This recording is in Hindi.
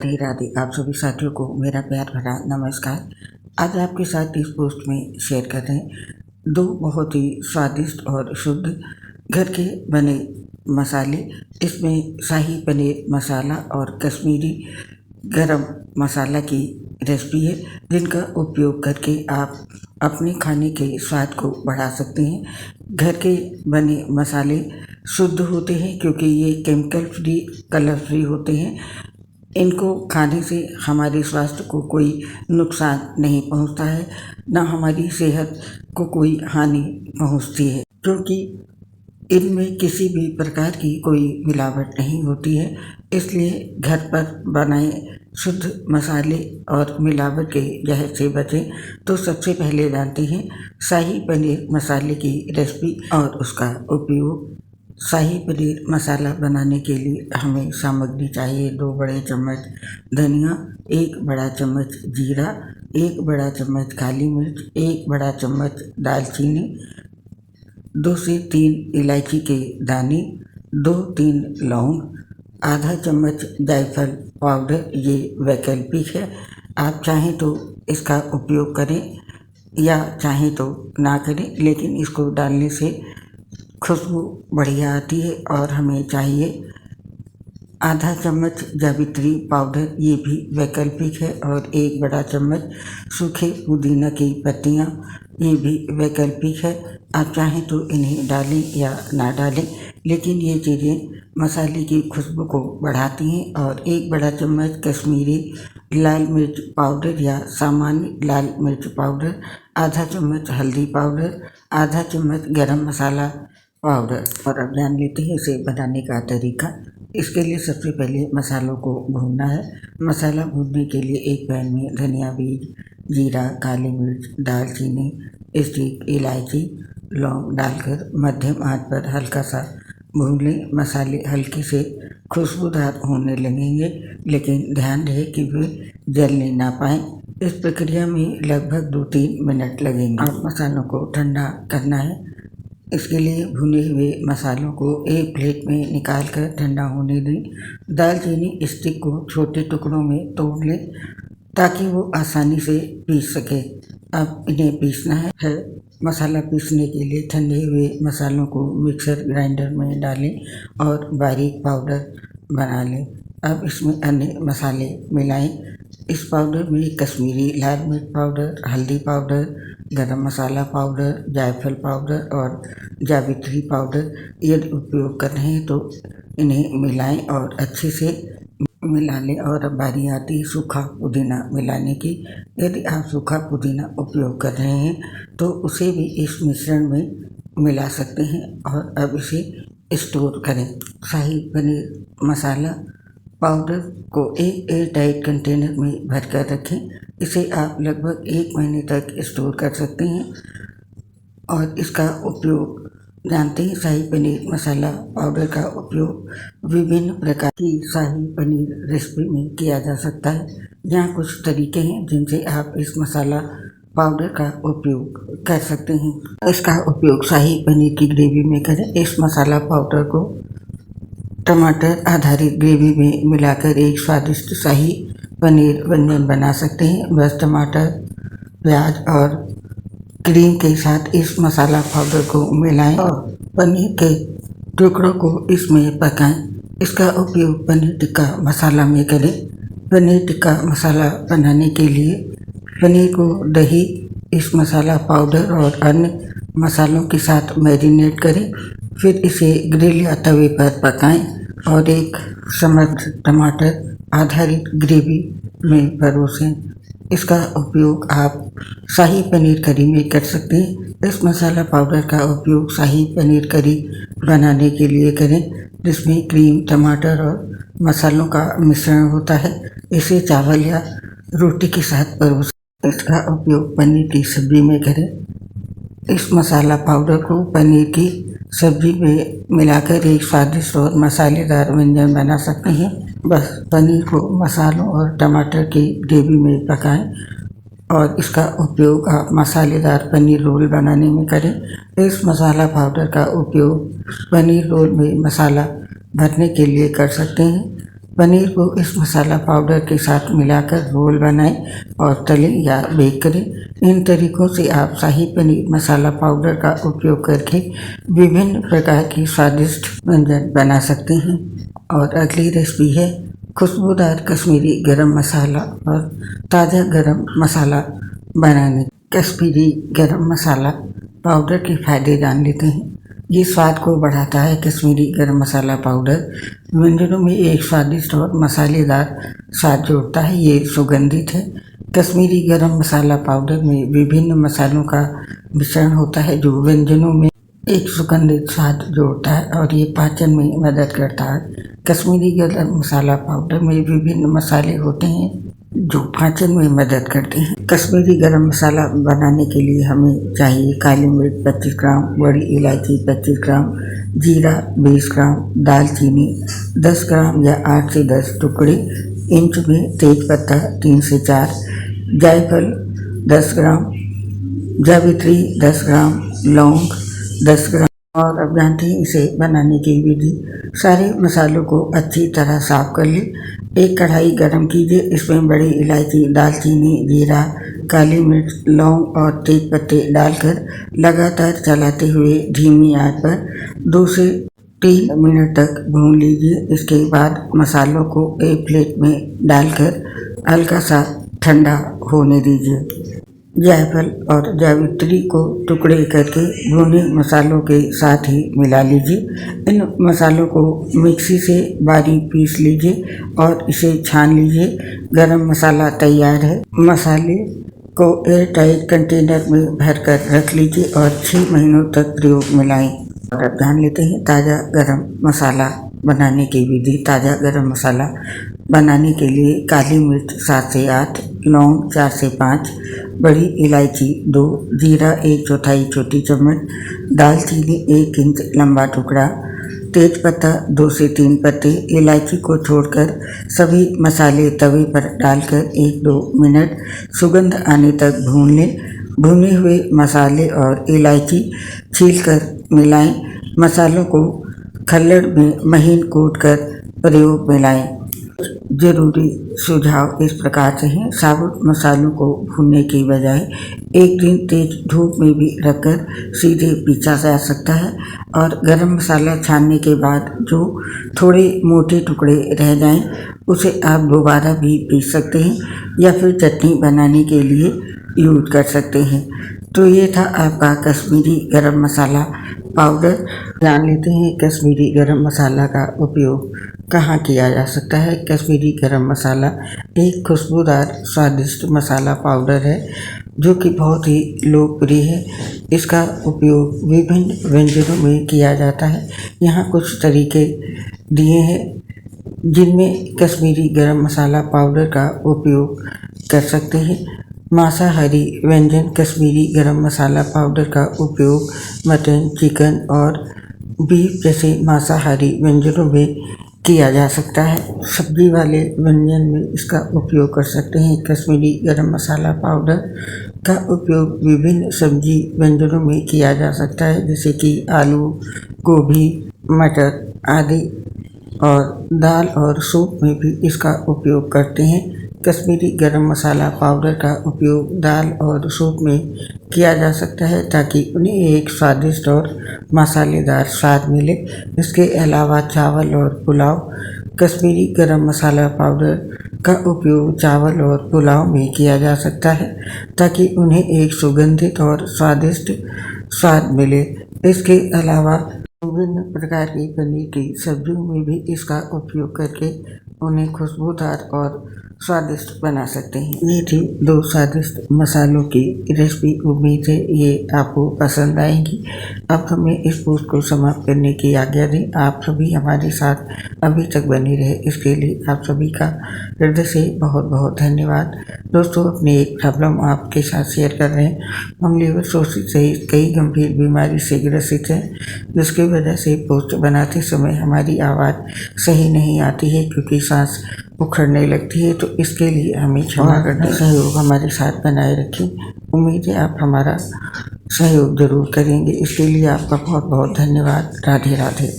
राधे राधे। आप सभी साथियों को मेरा प्यार भरा नमस्कार। आज आपके साथ इस पोस्ट में शेयर कर रहे हैं दो बहुत ही स्वादिष्ट और शुद्ध घर के बने मसाले। इसमें शाही पनीर मसाला और कश्मीरी गरम मसाला की रेसिपी है, जिनका उपयोग करके आप अपने खाने के स्वाद को बढ़ा सकते हैं। घर के बने मसाले शुद्ध होते हैं क्योंकि ये केमिकल फ्री, कलर फ्री होते हैं। इनको खाने से हमारे स्वास्थ्य को कोई नुकसान नहीं पहुंचता है, न हमारी सेहत को कोई हानि पहुंचती है, क्योंकि इनमें किसी भी प्रकार की कोई मिलावट नहीं होती है। इसलिए घर पर बनाए शुद्ध मसाले और मिलावट के जहर से बचें तो सबसे पहले जानते हैं शाही पनीर मसाले की रेसिपी और उसका उपयोग। शाही पनीर मसाला बनाने के लिए हमें सामग्री चाहिए 2 बड़े चम्मच धनिया, 1 बड़ा चम्मच जीरा, 1 बड़ा चम्मच काली मिर्च, 1 बड़ा चम्मच दालचीनी, 2 से 3 इलायची के दाने, 2-3 लौंग, आधा चम्मच जायफल पाउडर। ये वैकल्पिक है, आप चाहें तो इसका उपयोग करें या चाहें तो ना करें, लेकिन इसको डालने से खुशबू बढ़िया आती है। और हमें चाहिए आधा चम्मच जावित्री पाउडर, ये भी वैकल्पिक है, और 1 बड़ा चम्मच सूखे पुदीना की पत्तियाँ, ये भी वैकल्पिक है। आप चाहें तो इन्हें डालें या ना डालें, लेकिन ये चीज़ें मसाले की खुशबू को बढ़ाती हैं। और 1 बड़ा चम्मच कश्मीरी लाल मिर्च पाउडर या सामान्य लाल मिर्च पाउडर, आधा चम्मच हल्दी पाउडर, आधा चम्मच गरम मसाला पाउडर। और अब जान लेते हैं इसे बनाने का तरीका। इसके लिए सबसे पहले मसालों को भूनना है। मसाला भूनने के लिए एक पैन में धनिया बीज, जीरा, काली मिर्च, दालचीनी, स्टिक, इलायची, लौंग डालकर मध्यम आंच पर हल्का सा भून लें। मसाले हल्के से खुशबूदार होने लगेंगे, लेकिन ध्यान रहे कि वे जलने ना पाएँ। इस प्रक्रिया में लगभग 2-3 मिनट लगेंगे। अब मसालों को ठंडा करना है। इसके लिए भुने हुए मसालों को एक प्लेट में निकाल कर ठंडा होने दें। दालचीनी स्टिक को छोटे टुकड़ों में तोड़ लें ताकि वो आसानी से पीस सके। अब इन्हें पीसना है। मसाला पीसने के लिए ठंडे हुए मसालों को मिक्सर ग्राइंडर में डालें और बारीक पाउडर बना लें। अब इसमें अन्य मसाले मिलाएं। इस पाउडर में कश्मीरी लाल मिर्च पाउडर, हल्दी पाउडर, गरम मसाला पाउडर, जायफल पाउडर और जावित्री पाउडर। यदि उपयोग कर रहे हैं तो इन्हें मिलाएं और अच्छे से मिला लें। और अब बारी आती है सूखा पुदीना मिलाने की। यदि आप सूखा पुदीना उपयोग कर रहे हैं तो उसे भी इस मिश्रण में मिला सकते हैं। और अब इसे स्टोर करें। शाही पनीर मसाला पाउडर को एक एयरटाइट कंटेनर में भरकर रखें। इसे आप लगभग 1 महीने तक स्टोर कर सकते हैं। और इसका उपयोग जानते हैं, शाही पनीर मसाला पाउडर का उपयोग विभिन्न प्रकार की शाही पनीर रेसिपी में किया जा सकता है। यहाँ कुछ तरीके हैं जिनसे आप इस मसाला पाउडर का उपयोग कर सकते हैं। इसका उपयोग शाही पनीर की ग्रेवी में करें। इस मसाला पाउडर को टमाटर आधारित ग्रेवी में मिलाकर एक स्वादिष्ट शाही पनीर व्यंजन बना सकते हैं। बस टमाटर, प्याज और क्रीम के साथ इस मसाला पाउडर को मिलाएं और पनीर के टुकड़ों को इसमें पकाएं। इसका उपयोग पनीर टिक्का मसाला में करें। पनीर टिक्का मसाला बनाने के लिए पनीर को दही, इस मसाला पाउडर और अन्य मसालों के साथ मैरिनेट करें। फिर इसे ग्रिल या तवे पर पकाएं और एक समृद्ध टमाटर आधारित ग्रेवी में परोसें। इसका उपयोग आप शाही पनीर करी में कर सकते हैं। इस मसाला पाउडर का उपयोग शाही पनीर करी बनाने के लिए करें, जिसमें क्रीम, टमाटर और मसालों का मिश्रण होता है। इसे चावल या रोटी के साथ परोसें। इसका उपयोग पनीर की सब्जी में करें। इस मसाला पाउडर को पनीर की सब्जी में मिलाकर एक स्वादिष्ट और मसालेदार व्यंजन बना सकते हैं। बस पनीर को मसालों और टमाटर की ग्रेवी में पकाएं और इसका उपयोग आप मसालेदार पनीर रोल बनाने में करें। इस मसाला पाउडर का उपयोग पनीर रोल में मसाला भरने के लिए कर सकते हैं। पनीर को इस मसाला पाउडर के साथ मिलाकर रोल बनाएं और तलें या बेक करें। इन तरीकों से आप शाही पनीर मसाला पाउडर का उपयोग करके विभिन्न प्रकार की स्वादिष्ट व्यंजन बना सकते हैं। और अगली रेसिपी है खुशबूदार कश्मीरी गरम मसाला और ताज़ा गरम मसाला बनाने। कश्मीरी गरम मसाला पाउडर के फ़ायदे जान लेते हैं। ये स्वाद को बढ़ाता है। कश्मीरी गरम मसाला पाउडर व्यंजनों में एक स्वादिष्ट और मसालेदार स्वाद जोड़ता है। ये सुगंधित है। कश्मीरी गरम मसाला पाउडर में विभिन्न मसालों का मिश्रण होता है जो व्यंजनों में एक सुगंधित स्वाद जोड़ता है और ये पाचन में मदद करता है। कश्मीरी गरम मसाला पाउडर में विभिन्न मसाले होते हैं जो पाचन में मदद करते हैं। कश्मीरी गरम मसाला बनाने के लिए हमें चाहिए काली मिर्च 25 ग्राम, बड़ी इलायची 25 ग्राम, जीरा 20 ग्राम, दालचीनी 10 ग्राम या 8 से 10 टुकड़े, इंच में तेज पत्ता 3 से 4, जायफल 10 ग्राम, जावित्री 10 ग्राम, लौंग 10 ग्राम। और अब जानते हैं इसे बनाने की विधि। सारे मसालों को अच्छी तरह साफ कर लें। एक कढ़ाई गरम कीजिए। इसमें बड़ी इलायची, दालचीनी, जीरा, काली मिर्च, लौंग और तेज पत्ते डालकर लगातार चलाते हुए धीमी आंच पर 2 से 3 मिनट तक भून लीजिए। इसके बाद मसालों को एक प्लेट में डालकर हल्का सा ठंडा होने दीजिए। जायफल और जावित्री को टुकड़े करके भुने मसालों के साथ ही मिला लीजिए। इन मसालों को मिक्सी से बारीक पीस लीजिए और इसे छान लीजिए। गरम मसाला तैयार है। मसाले को एयर टाइट कंटेनर में भरकर रख लीजिए और 6 महीनों तक प्रयोग में लाएं। और अब जान लेते हैं ताज़ा गरम मसाला बनाने की विधि। ताज़ा गरम मसाला बनाने के लिए काली मिर्च 7 से 8, लौंग 4 से 5, बड़ी इलायची 2, जीरा 1/4 छोटी चम्मच, दालचीनी 1 इंच लंबा टुकड़ा, तेज पत्ता 2 से 3 पत्ते। इलायची को छोड़कर सभी मसाले तवे पर डालकर 1-2 मिनट सुगंध आने तक भून लें। भुने हुए मसाले और इलायची छीलकर मिलाएं। मसालों को खल्लड़ में महीन कूटकर प्रयोग में लाएं। जरूरी सुझाव इस प्रकार से हैं। साबुत मसालों को भूनने की बजाय एक दिन तेज धूप में भी रखकर सीधे पीसा जा सकता है। और गरम मसाला छानने के बाद जो थोड़े मोटे टुकड़े रह जाएं उसे आप दोबारा भी पीस सकते हैं या फिर चटनी बनाने के लिए यूज कर सकते हैं। तो ये था आपका कश्मीरी गरम मसाला पाउडर। जान लेते हैं कश्मीरी गरम मसाला का उपयोग कहाँ किया जा सकता है। कश्मीरी गरम मसाला एक खुशबूदार स्वादिष्ट मसाला पाउडर है जो कि बहुत ही लोकप्रिय है। इसका उपयोग विभिन्न व्यंजनों में किया जाता है। यहाँ कुछ तरीके दिए हैं जिनमें कश्मीरी गरम मसाला पाउडर का उपयोग कर सकते हैं। मांसाहारी व्यंजन कश्मीरी गरम मसाला पाउडर का उपयोग मटन, चिकन और बीफ जैसे मांसाहारी व्यंजनों में किया जा सकता है। सब्जी वाले व्यंजन में इसका उपयोग कर सकते हैं। कश्मीरी गरम मसाला पाउडर का उपयोग विभिन्न सब्जी व्यंजनों में किया जा सकता है जैसे कि आलू, गोभी, मटर आदि। और दाल और सूप में भी इसका उपयोग करते हैं। कश्मीरी गरम मसाला पाउडर का उपयोग दाल और सूप में किया जा सकता है ताकि उन्हें एक स्वादिष्ट और मसालेदार स्वाद मिले। इसके अलावा चावल और पुलाव। कश्मीरी गरम मसाला पाउडर का उपयोग चावल और पुलाव में किया जा सकता है ताकि उन्हें एक सुगंधित और स्वादिष्ट स्वाद मिले। इसके अलावा विभिन्न प्रकार की पनीर की सब्जियों में भी इसका उपयोग करके उन्हें खुशबूदार और स्वादिष्ट बना सकते हैं। ये थी 2 स्वादिष्ट मसालों की रेसिपी। उम्मीद है ये आपको पसंद आएगी। अब हमें इस पोस्ट को समाप्त करने की आज्ञा दें। आप सभी हमारे साथ अभी तक बने रहे इसके लिए आप सभी का हृदय से बहुत बहुत धन्यवाद। दोस्तों, अपनी एक प्रॉब्लम आपके साथ शेयर कर रहे हैं। हम लीवर सोसिस सहित कई गंभीर बीमारी से ग्रसित हैं जिसकी वजह से पोस्ट बनाते समय हमारी आवाज़ सही नहीं आती है क्योंकि सांस उखड़ने लगती है। तो इसके लिए हमें क्षमा कर दें। सहयोग हमारे साथ बनाए रखें। उम्मीद है आप हमारा सहयोग जरूर करेंगे। इसके लिए आपका बहुत बहुत धन्यवाद। राधे राधे।